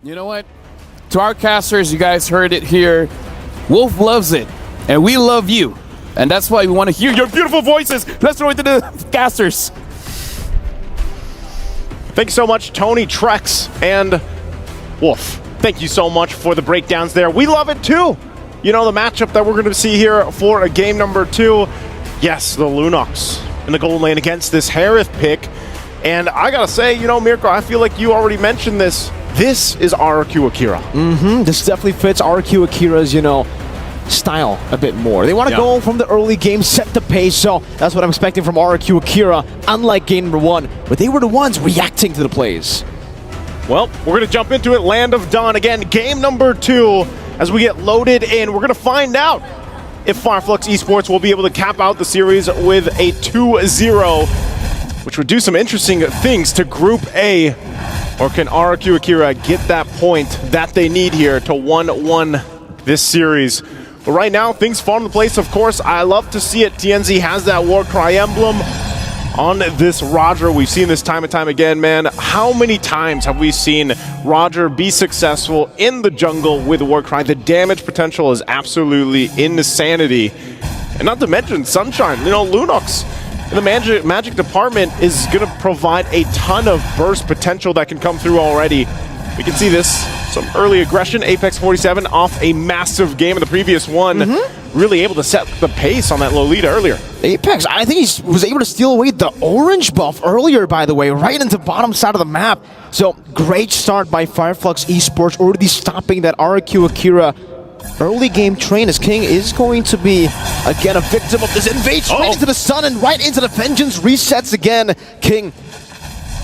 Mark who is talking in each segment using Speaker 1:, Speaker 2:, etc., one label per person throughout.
Speaker 1: You know what? To our casters, you guys heard it here. Wolf loves it, and we love you. And that's why we want to hear your beautiful voices. Let's throw it to the casters.
Speaker 2: Thank you so much, Tony, Trex, and Wolf. Thank you so much for the breakdowns there. We love it too. You know, the matchup that we're going to see here for game number 2. Yes, the Lunox in the golden lane against this Harith pick. And I gotta say, you know, Mirko, I feel like you already mentioned this. This is RRQ Akira.
Speaker 3: This definitely fits RRQ Akira's, you know, style a bit more. They want to go from the early game, set the pace, so that's what I'm expecting from RRQ Akira, unlike game number 1, where they were the ones reacting to the plays.
Speaker 2: Well, we're going to jump into it, Land of Dawn. Again, game number 2, as we get loaded in. We're going to find out if FireFlux Esports will be able to cap out the series with a 2-0, which would do some interesting things to Group A. Or can RRQ Akira get that point that they need here to 1-1 this series? But right now, things fall into place, of course. I love to see it. TNZ has that Warcry emblem on this Roger. We've seen this time and time again, man. How many times have we seen Roger be successful in the jungle with Warcry? The damage potential is absolutely insanity. And not to mention Sunshine, you know, Lunox in the magic department is going to provide a ton of burst potential that can come through already. We can see this. Some early aggression. Apex 47 off a massive game in the previous one. Really able to set the pace on that low lead earlier.
Speaker 3: Apex, I think he was able to steal away the orange buff earlier, by the way, right into the bottom side of the map. So, great start by FireFlux Esports, already stopping that RRQ Akira early game train, as King is going to be, again, a victim of this invasion right into the sun and right into the vengeance. Resets again. King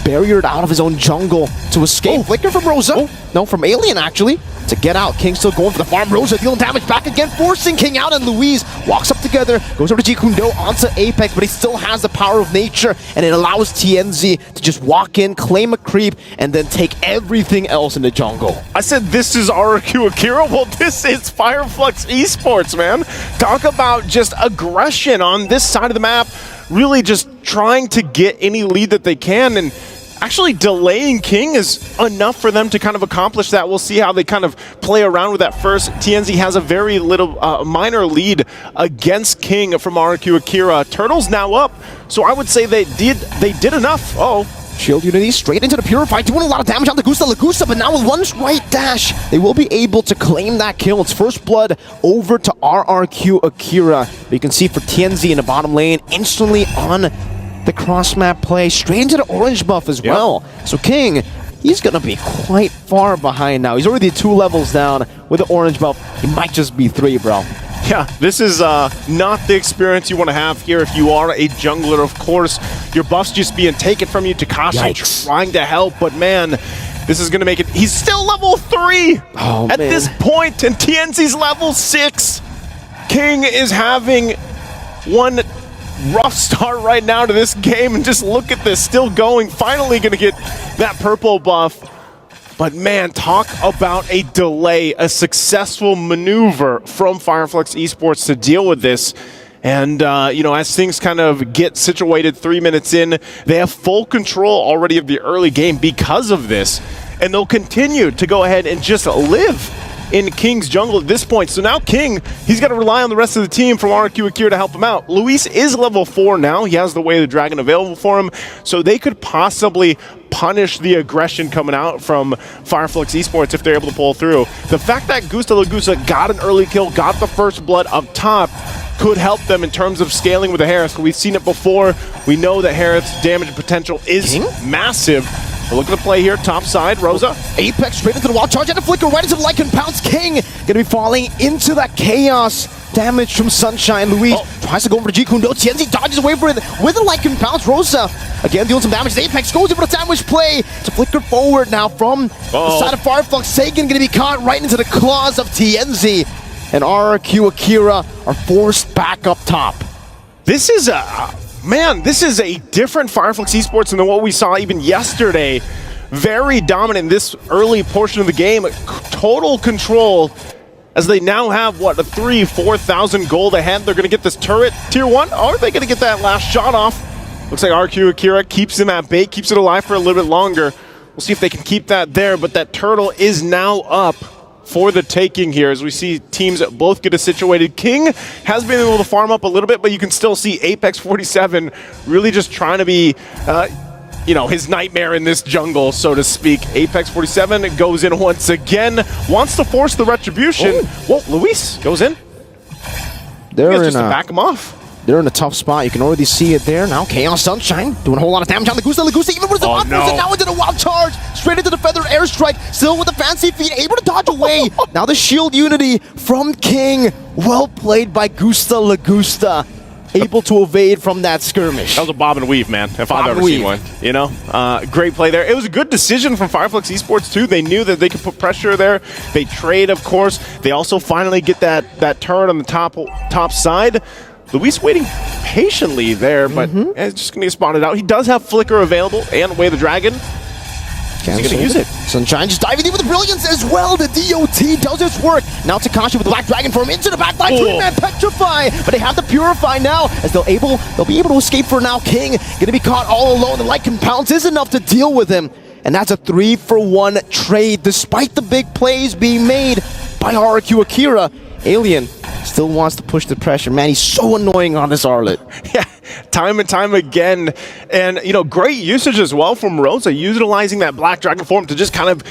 Speaker 3: barriered out of his own jungle to escape. Flicker from Rosa. No, from Alien, actually. To get out. King still going for the farm. Rosa dealing damage back again, forcing King out, and Louise walks up together, goes over to Jikundo onto Apex, but he still has the power of nature, and it allows TNZ to just walk in, claim a creep, and then take everything else in the jungle.
Speaker 2: I said this is RRQ Akira? Well, this is FireFlux Esports, man. Talk about just aggression on this side of the map, really just trying to get any lead that they can, and actually delaying King is enough for them to kind of accomplish that. We'll see how they kind of play around with that first. TNZ has a very little minor lead against King from RRQ Akira. Turtle's now up, so I would say they did enough.
Speaker 3: Shield Unity straight into the Purify, doing a lot of damage on the Lagusta, but now with one right dash, they will be able to claim that kill. It's first blood over to RRQ Akira. But you can see for TNZ in the bottom lane, instantly on the cross-map play, straight into the orange buff as well. So King, he's going to be quite far behind now. He's already 2 levels down with the orange buff. He might just be 3, bro.
Speaker 2: Yeah, this is not the experience you want to have here if you are a jungler, of course. Your buff's just being taken from you. Takashi trying to help, but man, this is going to make it. He's still level 3 at this point, and TNC's level 6. King is having one rough start right now to this game, and just look at this, still going, finally going to get that purple buff. But man, talk about a delay, a successful maneuver from FireFlux Esports to deal with this. And, you know, as things kind of get situated 3 minutes in, they have full control already of the early game because of this. And they'll continue to go ahead and just live in King's jungle at this point. So now King, he's got to rely on the rest of the team from RRQ Akira to help him out. Luis is level 4 now. He has the Way of the Dragon available for him. So they could possibly punish the aggression coming out from FireFlux Esports if they're able to pull through. The fact that Lagusta got an early kill, got the first blood up top, could help them in terms of scaling with the Harith. We've seen it before. We know that Harith's damage potential is massive. But look at the play here, top side, Rosa.
Speaker 3: Apex straight into the wall, charge and a flicker right into the Lycan Pounce. King gonna be falling into that chaos damage from Sunshine. Louise tries to go over to Jikundo. TNZ dodges away from it with the Lycan Pounce. Rosa again dealing some damage. Apex goes over the sandwich play to flicker forward now from the side of FireFlux. Sagan gonna be caught right into the claws of TNZ. And RRQ Akira are forced back up top.
Speaker 2: This is this is a different FireFlux Esports than what we saw even yesterday. Very dominant in this early portion of the game. Total control as they now have, what, a 3,000-4,000 gold ahead. They're going to get this turret, tier 1. Are they going to get that last shot off? Looks like RRQ Akira keeps him at bay, keeps it alive for a little bit longer. We'll see if they can keep that there, but that turtle is now up for the taking here as we see teams both get situated. King has been able to farm up a little bit, but you can still see Apex 47 really just trying to be, you know, his nightmare in this jungle, so to speak. Apex 47 goes in once again, wants to force the retribution. Whoa, Luis goes in.
Speaker 3: They're
Speaker 2: just to back him off.
Speaker 3: They're in a tough spot. You can already see it there. Now Chaos Sunshine doing a whole lot of damage on Lagusta. Lagusta even with the and now into the wild charge. Straight into the feathered airstrike. Still with the fancy feet. Able to dodge away. Now the shield unity from King. Well played by Gusta Lagusta. Able to evade from that skirmish.
Speaker 2: That was a bob and weave, man, if I've ever seen one. You know, great play there. It was a good decision from FireFlux Esports, too. They knew that they could put pressure there. They trade, of course. They also finally get that turret on the top side. Luis waiting patiently there, but it's just going to get spotted out. He does have Flicker available and Way of the Dragon. He's going to use it.
Speaker 3: Sunshine just diving in with the brilliance as well. The DOT does its work. Now Takashi with the Black Dragon form into the back line. Three-man Petrify, but they have to Purify now as they'll be able to escape for now. King going to be caught all alone. The light compounds is enough to deal with him. And that's a 3-for-1 trade despite the big plays being made by RRQ Akira. Alien still wants to push the pressure. Man, he's so annoying on this Arlet.
Speaker 2: Yeah, time and time again. And, you know, great usage as well from Rosa, utilizing that Black Dragon form to just kind of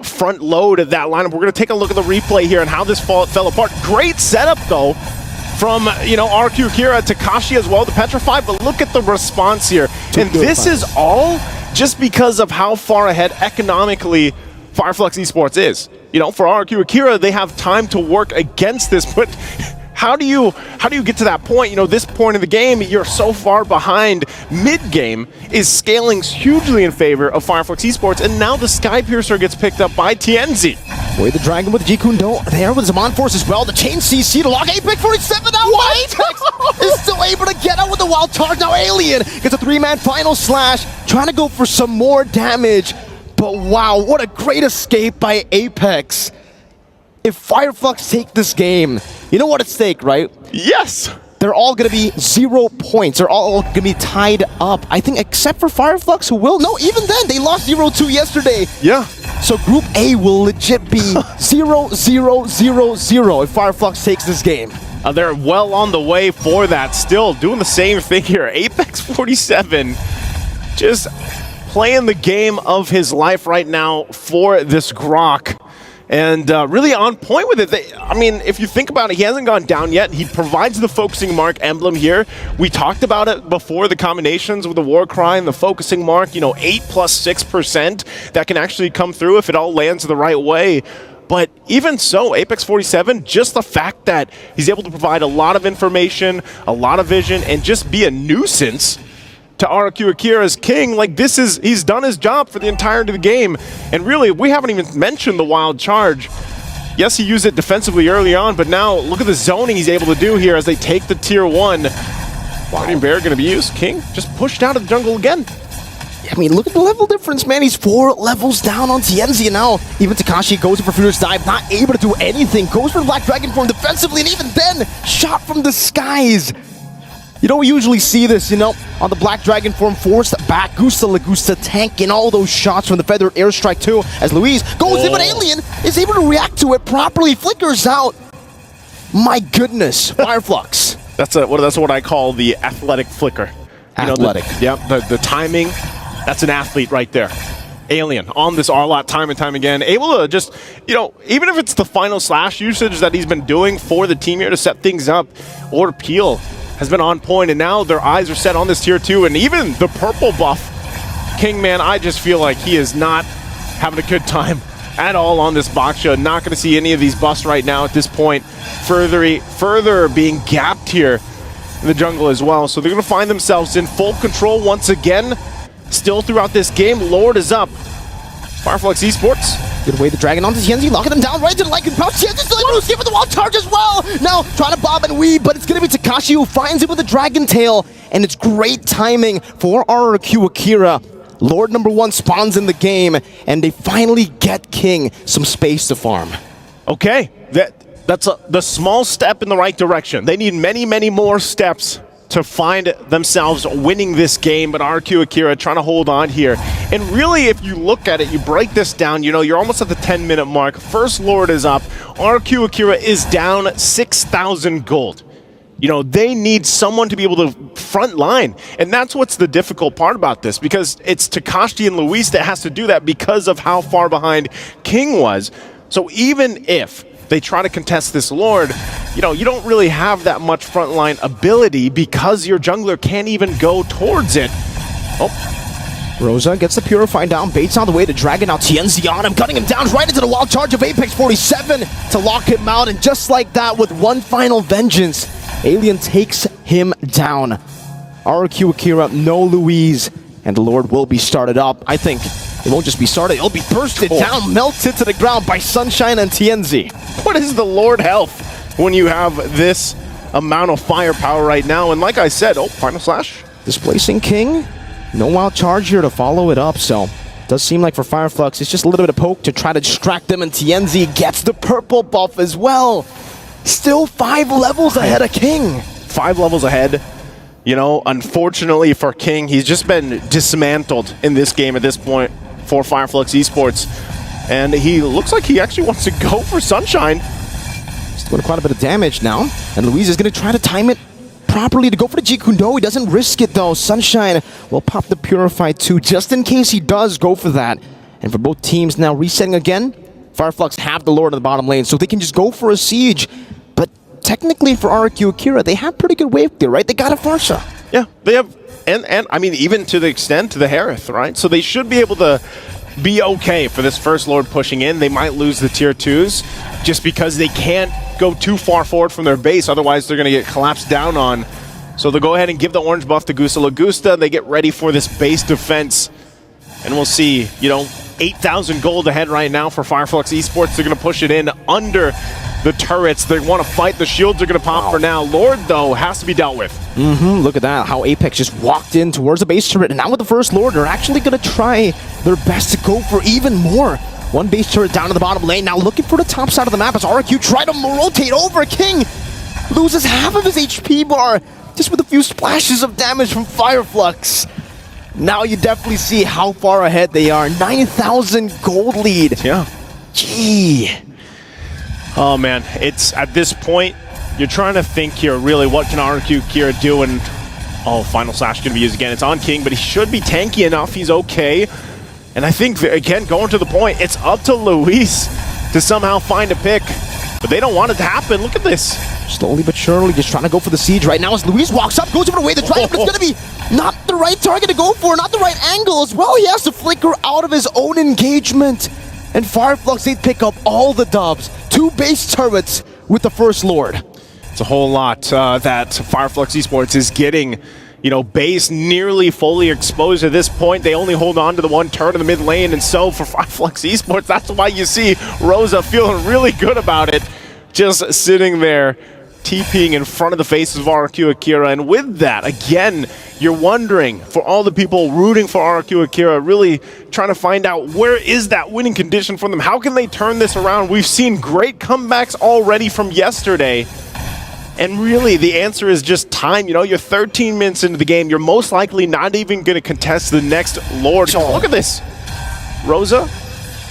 Speaker 2: front load at that lineup. We're going to take a look at the replay here and how this fell apart. Great setup, though, from, you know, RRQ Akira, Takashi as well, to Petrify. But look at the response here. And this is all just because of how far ahead economically FireFlux Esports is. You know, for RRQ Akira, they have time to work against this, but how do you get to that point? You know, this point of the game, you're so far behind. Mid-game is scaling hugely in favor of FireFlux Esports, and now the Skypiercer gets picked up by TNZ.
Speaker 3: Boy, the Dragon with Jikundo there with Zaman Force as well. The Chain CC to lock Apex 47 out. Apex is still able to get out with the wild charge. Now Alien gets a 3-man final slash, trying to go for some more damage. But wow, what a great escape by Apex. If FireFlux take this game, you know what at stake, right?
Speaker 2: Yes!
Speaker 3: They're all going to be 0 points. They're all going to be tied up. I think except for FireFlux, who will. No, even then, they lost 0-2 yesterday.
Speaker 2: Yeah.
Speaker 3: So Group A will legit be 0-0-0-0 if FireFlux takes this game.
Speaker 2: They're well on the way for that. Still doing the same thing here. Apex 47 just playing the game of his life right now for this Grok. And really on point with it. I mean, if you think about it, he hasn't gone down yet. He provides the focusing mark emblem here. We talked about it before, the combinations with the war cry and the focusing mark, you know, 8 plus 6% that can actually come through if it all lands the right way. But even so, Apex 47, just the fact that he's able to provide a lot of information, a lot of vision, and just be a nuisance to RRQ Akira's King, like he's done his job for the entirety of the game. And really, we haven't even mentioned the wild charge. Yes, he used it defensively early on, but now look at the zoning he's able to do here as they take the tier 1. Guardian Bear going to be used. King just pushed out of the jungle again.
Speaker 3: I mean, look at the level difference, man. He's 4 levels down on TNZ, and now even Takashi goes for Furious Dive, not able to do anything. Goes for the Black Dragon form defensively, and even then, shot from the skies. You don't usually see this, you know, on the Black Dragon form, forced back. Gusta Lagusta tanking all those shots from the feathered airstrike too, as Luis goes in, but Alien is able to react to it properly, flickers out. My goodness, FireFlux.
Speaker 2: That's what I call the athletic flicker.
Speaker 3: Athletic.
Speaker 2: The timing, that's an athlete right there. Alien on this R-Lot time and time again, able to just, you know, even if it's the final slash usage that he's been doing for the team here to set things up, or Peel has been on point, and now their eyes are set on this tier 2, and even the purple buff King, man, I just feel like he is not having a good time at all on this Baksha. Not going to see any of these buffs right now at this point. Further being gapped here in the jungle as well, so they're going to find themselves in full control once again. Still throughout this game, Lord is up. FireFlux Esports.
Speaker 3: Good way the Dragon onto TNZ, locking them down right into the Lycan pouch. TNZ still able to escape with the wild charge as well. Now trying to bob and weave, but it's going to be Takashi who finds it with the Dragon Tail. And it's great timing for RRQ Akira. Lord #1 spawns in the game, and they finally get King some space to farm.
Speaker 2: Okay, that's the small step in the right direction. They need many, many more steps to find themselves winning this game, but RRQ Akira trying to hold on here. And really, if you look at it, you break this down, you know, you're almost at the 10-minute mark. First Lord is up. RRQ Akira is down 6,000 gold. You know, they need someone to be able to front line. And that's what's the difficult part about this, because it's Takashi and Luis that has to do that because of how far behind King was. So even if they try to contest this Lord, you know, you don't really have that much frontline ability because your jungler can't even go towards it. Oh.
Speaker 3: Rosa gets the Purify down, baits on the way to Dragon out. TNZ on him, cutting him down right into the wild charge of Apex 47 to lock him out. And just like that, with one final vengeance, Alien takes him down. RRQ Akira, no Louise, and the Lord will be started up. I think it won't just be started, it'll be bursted down, melted to the ground by Sunshine and TNZ.
Speaker 2: What is the Lord health when you have this amount of firepower right now? And like I said, oh, final slash.
Speaker 3: Displacing King, no wild charge here to follow it up, so does seem like for FireFlux, it's just a little bit of poke to try to distract them, and TNZ gets the purple buff as well. Still 5 levels ahead of King.
Speaker 2: 5 levels ahead. You know, unfortunately for King, he's just been dismantled in this game at this point for FireFlux Esports. And he looks like he actually wants to go for Sunshine.
Speaker 3: He's doing quite a bit of damage now. And Luis is going to try to time it properly to go for the Jikundo. He doesn't risk it though. Sunshine will pop the Purify too, just in case he does go for that. And for both teams now resetting again, FireFlux have the Lord in the bottom lane, so they can just go for a siege. But technically for RRQ Akira, they have pretty good wave there, right? They got a Farsha.
Speaker 2: Yeah, they have, and I mean, even to the extent to the Harith, right? So they should be able to be okay for this first Lord pushing in. They might lose the tier 2s just because they can't go too far forward from their base, otherwise they're going to get collapsed down on. So they'll go ahead and give the orange buff to Gusta Lagusta. They get ready for this base defense, and we'll see, you know, 8,000 gold ahead right now for FireFlux Esports. They're going to push it in under the turrets. They want to fight. The shields are going to pop for now. Lord, though, has to be dealt with.
Speaker 3: Look at that, how Apex just walked in towards the base turret. And now with the first Lord, they're actually going to try their best to go for even more. One base turret down to the bottom lane. Now looking for the top side of the map as RRQ try to rotate over. King loses half of his HP bar just with a few splashes of damage from FireFlux. Now you definitely see how far ahead they are. 9,000 gold lead.
Speaker 2: Yeah.
Speaker 3: Gee.
Speaker 2: Oh, man. It's at this point, you're trying to think here, really, what can RRQ Akira do? And, oh, final slash going to be used again. It's on King, but he should be tanky enough. He's okay. And I think, again, going to the point, it's up to Luis to somehow find a pick. But they don't want it to happen. Look at this.
Speaker 3: Slowly but surely, just trying to go for the siege right now as Luis walks up, goes over the way to try it, but it's going to be not the right target to go for, not the right angle as well. He has to flicker out of his own engagement. And FireFlux, they pick up all the dubs. 2 base turrets with the first Lord.
Speaker 2: It's a whole lot that FireFlux Esports is getting. You know, base nearly fully exposed at this point. They only hold on to the 1 turret in the mid lane, and so for FireFlux Esports, that's why you see Rosa feeling really good about it. Just sitting there, TPing in front of the faces of RRQ Akira, and with that, again, you're wondering, for all the people rooting for RRQ Akira, really trying to find out where is that winning condition for them? How can they turn this around? We've seen great comebacks already from yesterday. And really, the answer is just time. You know, you're 13 minutes into the game. You're most likely not even going to contest the next Lord. Oh. Look at this. Rosa.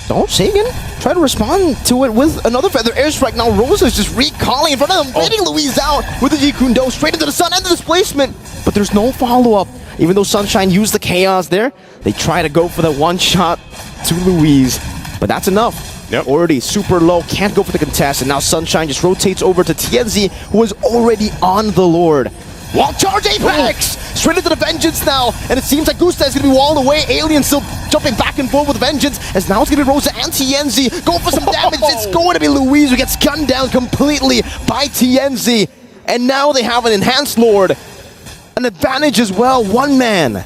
Speaker 3: Don't Sagan try to respond to it with another feather airstrike. Now Rosa is just recalling in front of them, waiting Luis out with the Jikundo straight into the sun and the displacement. But there's no follow-up. Even though Sunshine used the chaos there, they try to go for the one shot to Luis. But that's enough.
Speaker 2: Yep.
Speaker 3: Already super low, can't go for the contest, and now Sunshine just rotates over to TNZ, who is already on the Lord. Wall charge Apex! Straight into the Vengeance now, and it seems like Gusta is going to be walled away. Alien still jumping back and forth with Vengeance, as now it's going to be Rosa and TNZ. Go for some damage, it's going to be Luis who gets gunned down completely by TNZ. And now they have an enhanced Lord, an advantage as well, 1 man.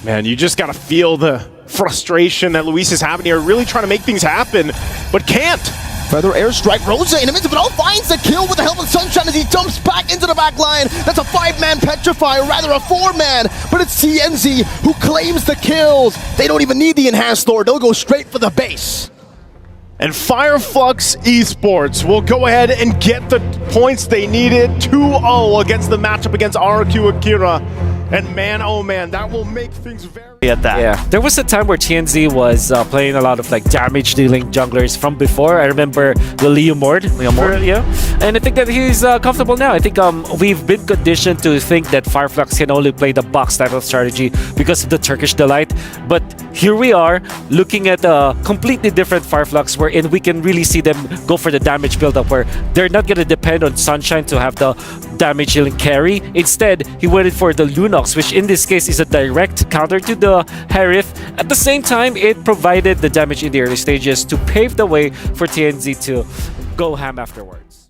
Speaker 2: Man, you just got to feel the frustration that Luis is having here, really trying to make things happen, but can't.
Speaker 3: Feather airstrike, Rosa in the midst of it all finds the kill with the help of Sunshine as he jumps back into the back line. That's a 5-man petrify, or rather a 4-man, but it's TNZ who claims the kills. They don't even need the enhanced Lord, they'll go straight for the base.
Speaker 2: And FireFlux Esports will go ahead and get the points they needed. 2-0 against the matchup against RRQ Akira. And man, oh man, that will make things very...
Speaker 4: At that.
Speaker 5: Yeah, there was a time where TNZ was playing a lot of like damage dealing junglers from before. I remember the Leomord. Yeah, and I think that he's comfortable now. I think we've been conditioned to think that FireFlux can only play the box type of strategy because of the Turkish delight. But here we are looking at a completely different FireFlux wherein we can really see them go for the damage build-up where they're not going to depend on Sunshine to have the damage dealing carry. Instead, he went for the Lunox, which in this case is a direct counter to the Harith. At the same time, it provided the damage in the early stages to pave the way for TNZ to go ham afterwards.